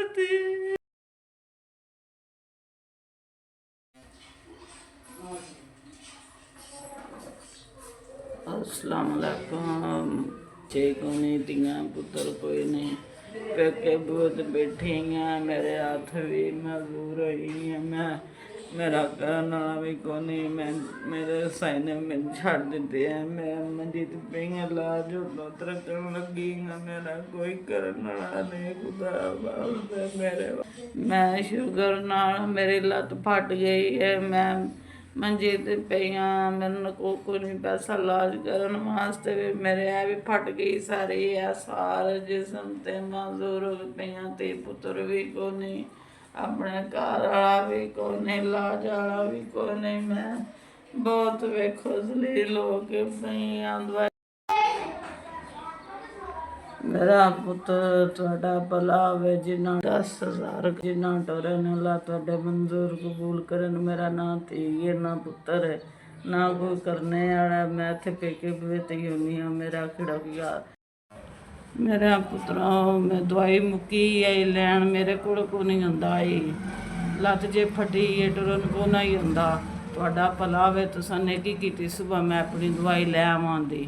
करती। अस्सलाम वालेकुम। ठीक होनी तियां पुत्र कोई नहीं, पेके बहुत बैठी हैं, मेरे हाथ भी मजबूर हुई हैं। मैं मेरा करने वाला भी को नहीं, मैं मेरे साई ने मैंने छड़ दिते हैं। मैं मंजित पे इलाज रखन लगी हाँ, मेरा कोई करने वाला नहीं। खुदा वास्ते मेरे मैं शुगर नाल मेरी लत्त फट गई है। मैं मंजे ते पई हाँ, मैनू कोई नहीं पैसा इलाज करन वास्ते भी मेरे है भी फट गई सारी है, सारे जिसम ते मजदूर पई हाँ, ते पुत्र भी को नहीं, अपने घर वाला भी को नहीं, इलाज वाला भी को नहीं। मैं बहुत वेखो जलील हो के पई हाँ। दवाई मेरा पुत्र तुहाडा भला होवे, जिन्ना 10,000 जिन्ना टोरन अल्लाह तुहाडे मंजूर कबूल करन। मेरा ना धी है ना पुत्र है ना कोई करने वाला। मैं इत्थे पेके बवेती होनी हाँ, मेरा किड़ा यार मेरा पुत्रा मैं दवाई मुक्की आई लैन, मेरे कोल को नहीं आंदा आई। लत्त जे फटी है टुरन को नहीं आंदा। तुहाडा भला होवे, तुसां नेकी कीती सुबह मैं अपनी दवाई लै आवां दी।